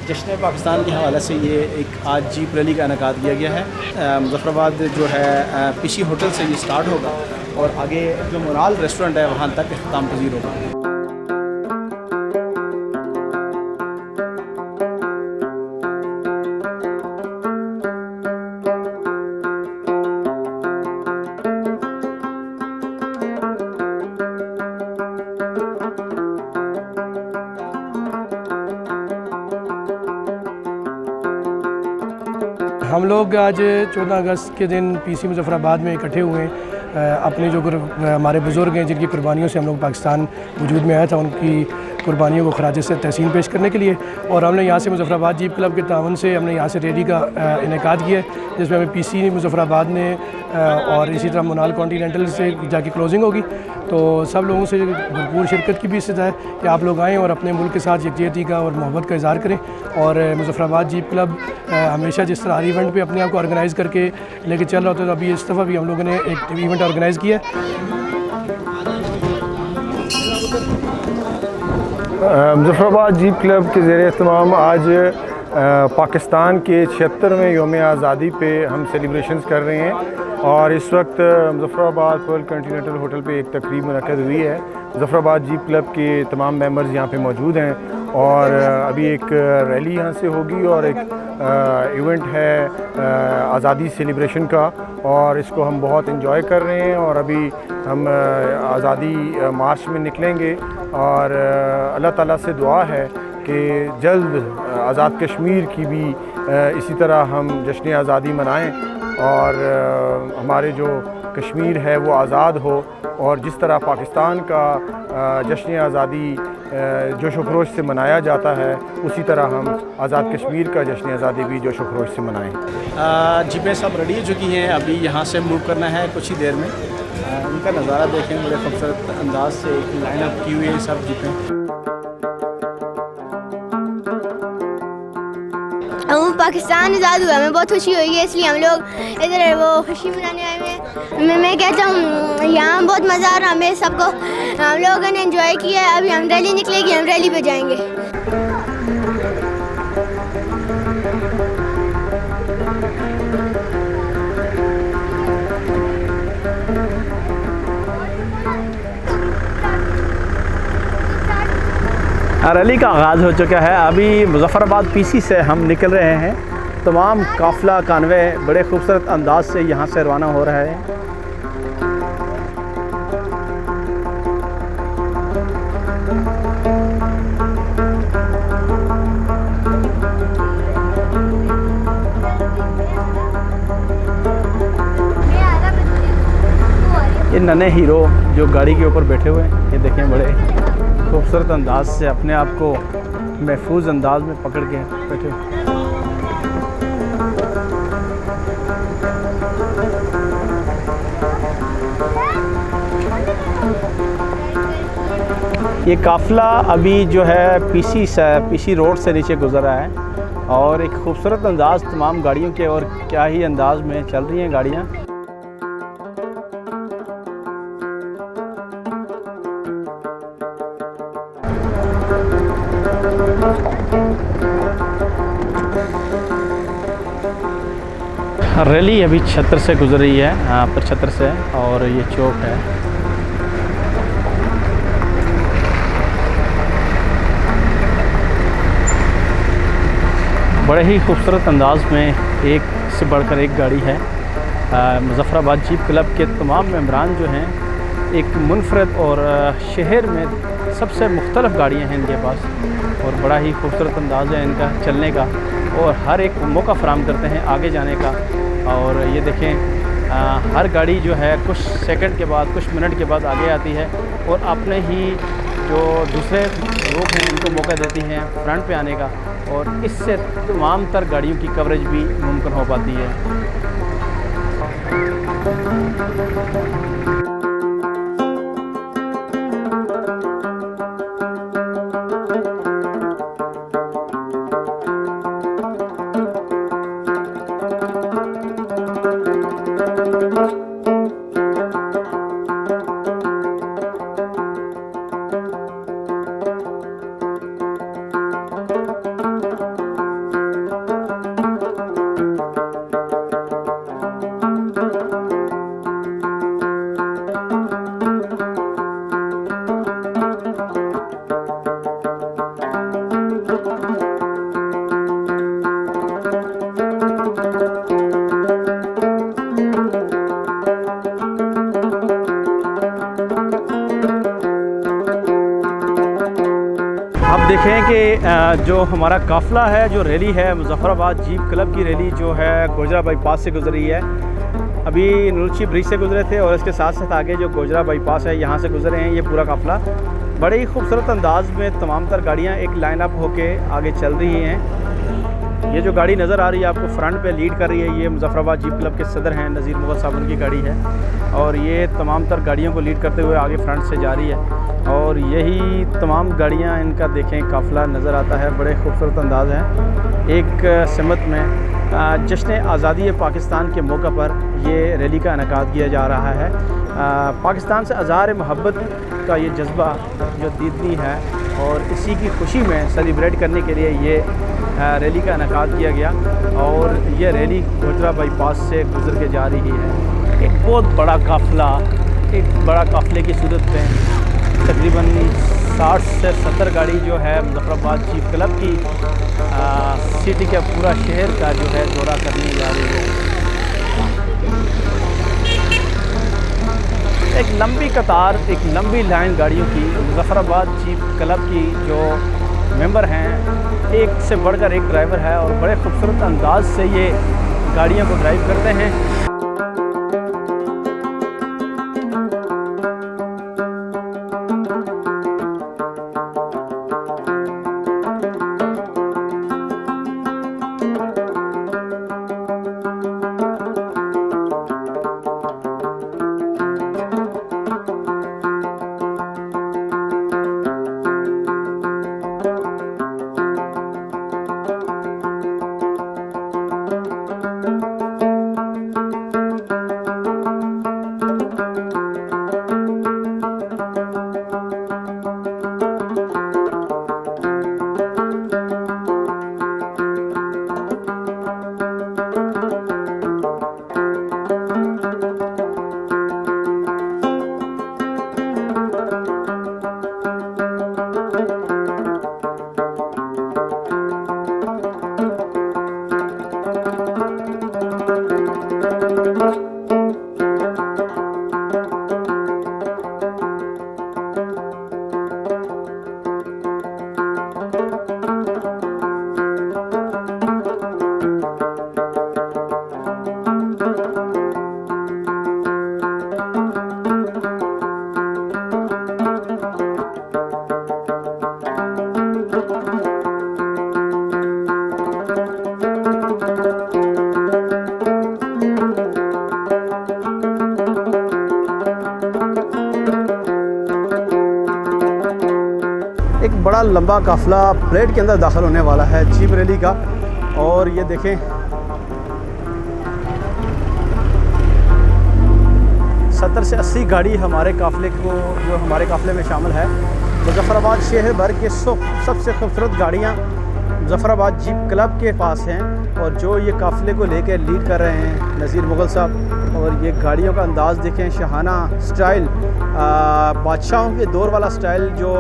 जश्न पाकिस्तान के हवाले से ये एक आज जीप रैली का इनेकाद किया गया है। मुज़फ़्फ़राबाद जो है पीसी होटल से ये स्टार्ट होगा और आगे जो मोनाल रेस्टोरेंट है वहाँ तक इख्तिताम पज़ीर होगा। हम लोग आज 14 अगस्त के दिन पीसी मुज़फ़्फ़राबाद में इकट्ठे हुए हैं। अपने जो हमारे बुज़ुर्ग हैं जिनकी कुर्बानियों से हम लोग पाकिस्तान वजूद में आया था, उनकी कुर्बानियों को खराज से तहसीन पेश करने के लिए। और हमने यहाँ से मुज़फ़्फ़राबाद जीप क्लब के तावन से हमने यहाँ से रैली का इनेकाद किया है, जिसमें हमें पीसी मुज़फ़्फ़राबाद ने और इसी तरह मोनाल कॉन्टीनेंटल से जाके क्लोजिंग होगी। तो सब लोगों से भरपूर शिरकत की भी इस्तदा है कि आप लोग आएँ और अपने मुल्क के साथ यकजहती का और मोहब्बत का इज़हार करें। और मुज़फ़्फ़राबाद जीप क्लब हमेशा जिस तरह हर इवेंट पे अपने आप को ऑर्गेनाइज़ करके लेके चल रहा होता है, तो अभी इस दफ़ा भी हम लोगों ने एक इवेंट ऑर्गेनाइज़ किया है। मुज़फ़्फ़राबाद जीप क्लब के ज़ेरे एहतमाम आज पाकिस्तान के 76वें योम आज़ादी पे हम सेलिब्रेशंस कर रहे हैं और इस वक्त मुज़फ़्फ़राबाद पर्ल कॉन्टीनेंटल होटल पे एक तकरीब मुनक़्क़द हुई है। मुज़फ़्फ़राबाद जीप क्लब के तमाम मेंबर्स यहाँ पे मौजूद हैं और अभी एक रैली यहाँ से होगी और एक इवेंट है आज़ादी सेलिब्रेशन का, और इसको हम बहुत इंजॉय कर रहे हैं। और अभी हम आज़ादी मार्च में निकलेंगे और अल्लाह ताला से दुआ है कि जल्द आज़ाद कश्मीर की भी इसी तरह हम जश्न आज़ादी मनाएं और हमारे जो कश्मीर है वो आज़ाद हो, और जिस तरह पाकिस्तान का जश्न आज़ादी जोश व खरोश से मनाया जाता है उसी तरह हम आज़ाद कश्मीर का जश्न आज़ादी भी जोश व खरोश से मनाएं। जीपें सब रेडी हो चुकी हैं, अभी यहाँ से मूव करना है कुछ ही देर में। उनका नज़ारा देखें, बड़े खूबसूरत अंदाज से लाइन अप की हुई है सब जीपें। पाकिस्तान आज़ाद हुआ, हमें बहुत खुशी हुई है, इसलिए हम लोग इधर वो खुशी मनाने आए हैं। मैं कहता हूँ यहाँ बहुत मज़ा आ रहा है हमें सबको, हम लोगों ने एंजॉय किया है। अभी हम रैली निकलेगी, हम रैली पे जाएंगे। रैली का आगाज़ हो चुका है। अभी मुज़फ़्फ़राबाद पीसी से हम निकल रहे हैं। तमाम काफ़िला कानवे बड़े खूबसूरत अंदाज से यहाँ से रवाना हो रहा है। ये नन्हे हीरो जो गाड़ी के ऊपर बैठे हुए हैं, ये देखें बड़े खूबसूरत अंदाज से अपने आप को महफूज अंदाज में पकड़ के बैठे। ये काफ़िला अभी जो है पीसी रोड से नीचे गुजर रहा है और एक खूबसूरत अंदाज तमाम गाड़ियों के, और क्या ही अंदाज में चल रही हैं गाड़ियाँ। रैली अभी छतर से गुजर रही है, यहाँ पर छतर से, और ये चौक है। बड़े ही खूबसूरत अंदाज में एक से बढ़कर एक गाड़ी है। मुज़फ़्फ़राबाद जीप क्लब के तमाम मेंबरान जो हैं, एक मुनफरद और शहर में सबसे मुख्तलिफ़ गाड़ियाँ हैं इनके पास, और बड़ा ही खूबसूरत अंदाज़ है इनका चलने का, और हर एक मौका फ़राहम करते हैं आगे जाने का। और ये देखें हर गाड़ी जो है कुछ सेकंड के बाद, कुछ मिनट के बाद आगे आती है और अपने ही जो दूसरे लोग हैं इनको मौका देती हैं फ्रंट पे आने का, और इससे तमाम तर गाड़ियों की कवरेज भी मुमकिन हो पाती है। ये जो हमारा काफ़िला है, जो रैली है मुज़फ़्फ़राबाद जीप क्लब की रैली जो है गोजरा बाईपास से गुजरी है। अभी नुलची ब्रिज से गुजरे थे और इसके साथ साथ आगे जो गोजरा बाईपास है यहाँ से गुजरे हैं ये पूरा काफ़िला। बड़े ही खूबसूरत अंदाज में तमाम तर गाड़ियाँ एक लाइन अप होके आगे चल रही हैं। ये जो गाड़ी नज़र आ रही है आपको फ्रंट पे लीड कर रही है, ये मुज़फ़्फ़राबाद जीप क्लब के सदर हैं नज़ीर मुग़ल साहब, उनकी गाड़ी है और ये तमाम तर गाड़ियों को लीड करते हुए आगे फ्रंट से जा रही है। और यही तमाम गाड़ियाँ इनका देखें काफ़िला नज़र आता है, बड़े खूबसूरत अंदाज है। एक सिमत में जश्न आज़ादी पाकिस्तान के मौका पर ये रैली का इनेकाद किया जा रहा है। पाकिस्तान से अज़हार मोहब्बत का ये जज्बा जो दीदनी है और इसी की खुशी में सेलिब्रेट करने के लिए ये रैली का इनेकाद किया गया और ये रैली गोजरा बाईपास से गुजर के जा रही है। एक बहुत बड़ा काफ़िला, एक बड़ा काफ़िले की सूरत में तकरीबन 60 से 70 गाड़ी जो है मुज़फ़्फ़राबाद जीप क्लब की सिटी का पूरा शहर का जो है दौरा करने जा रही है। एक लंबी कतार, एक लंबी लाइन गाड़ियों की मुज़फ़्फ़राबाद जीप क्लब की जो मेंबर हैं, एक से बढ़कर एक ड्राइवर है और बड़े खूबसूरत अंदाज से ये गाड़ियों को ड्राइव करते हैं। एक बड़ा लंबा काफ़िला परेड के अंदर दाखिल होने वाला है जीप रैली का। और ये देखें 70 से 80 गाड़ी हमारे काफ़िले को जो हमारे काफ़िले में शामिल है। मुज़फ़्फ़राबाद शहर भर के सबसे खूबसूरत गाड़ियाँ मुज़फ़्फ़राबाद जीप क्लब के पास हैं और जो ये काफ़िले को लेकर लीड कर रहे हैं नज़ीर मुग़ल साहब। और ये गाड़ियों का अंदाज़ देखें, शाहाना स्टाइल, बादशाहों के दौर वाला स्टाइल जो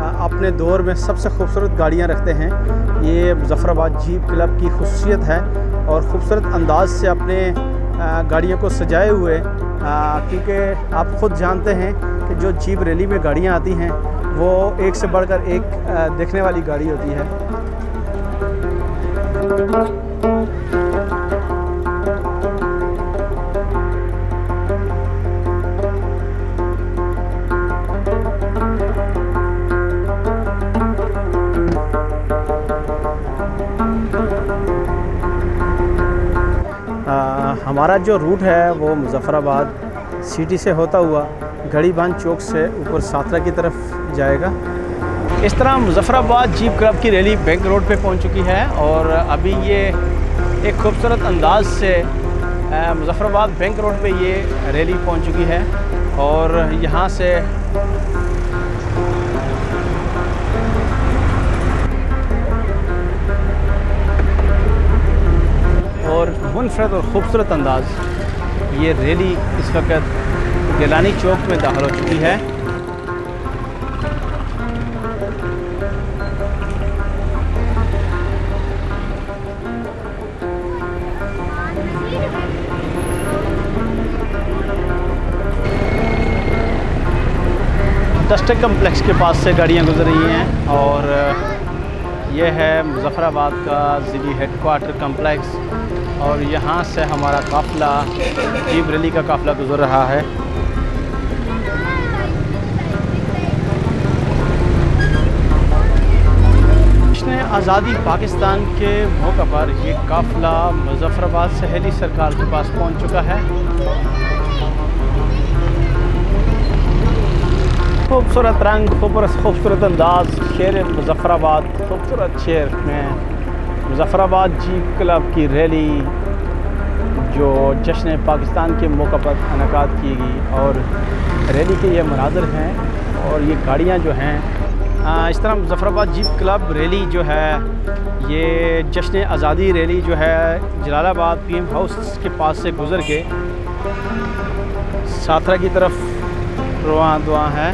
अपने दौर में सबसे खूबसूरत गाड़ियाँ रखते हैं। ये मुज़फ़्फ़राबाद जीप क्लब की खुसूसियत है और ख़ूबसूरत अंदाज से अपने गाड़ियों को सजाए हुए, क्योंकि आप ख़ुद जानते हैं कि जो जीप रैली में गाड़ियाँ आती हैं वो एक से बढ़कर एक देखने वाली गाड़ी होती है। हमारा जो रूट है वो मुज़फ़्फ़राबाद सिटी से होता हुआ घड़ीबान चौक से ऊपर सातरा की तरफ जाएगा। इस तरह मुज़फ़्फ़राबाद जीप क्लब की रैली बैंक रोड पे पहुंच चुकी है और अभी ये एक खूबसूरत अंदाज से मुज़फ़्फ़राबाद बैंक रोड पे ये रैली पहुंच चुकी है। और यहाँ से और मुनफरद और ख़ूबसूरत अंदाज ये रैली इस वक्त गिलानी चौक में दाखिल हो चुकी है। डस्टर कम्प्लेक्स के पास से गाड़ियाँ गुजर रही हैं और ये है मुज़फ़्फ़राबाद का ज़िली हेडक्वार्टर कम्प्लेक्स और यहाँ से हमारा काफ़िला जीप रैली का काफ़िला गुज़र रहा है। आज़ादी पाकिस्तान के मौका पर ये काफ़िला मुज़फ़्फ़राबाद से हेली सरकार के पास पहुंच चुका है। खूबसूरत रंग, खूबसूरत अंदाज, शेर मुज़फ़्फ़राबाद, खूबसूरत शेर में मुज़फ़्फ़राबाद जीप क्लब की रैली जो जश्न पाकिस्तान के मौका पर इनेकाद की गई और रैली के ये मनाज़र हैं और ये गाड़ियाँ जो हैं इस तरह मुज़फ़्फ़राबाद जीप क्लब रैली जो है ये जश्न आज़ादी रैली जो है जलालाबाद पीएम हाउस के पास से गुज़र के साथरा की तरफ रवाना है।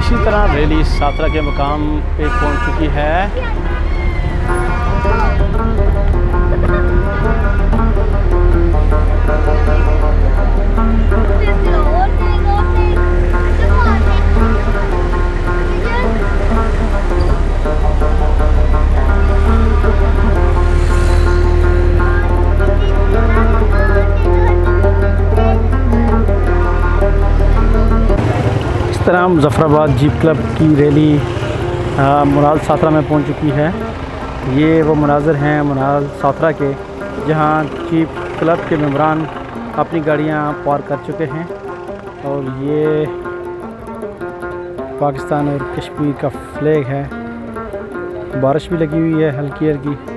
इसी तरह रैली साथरा के मकाम पे पहुंच चुकी है। इस तरह मुज़फ़्फ़राबाद जीप क्लब की रैली मुनाल साथरा में पहुंच चुकी है। ये वो मनाज़र हैं मुनाल साथरा के जहां जीप क्लब के मेंबरान अपनी गाड़ियां पार्क कर चुके हैं और ये पाकिस्तान और कश्मीर का फ्लैग है। बारिश भी लगी हुई है हल्की हल्की।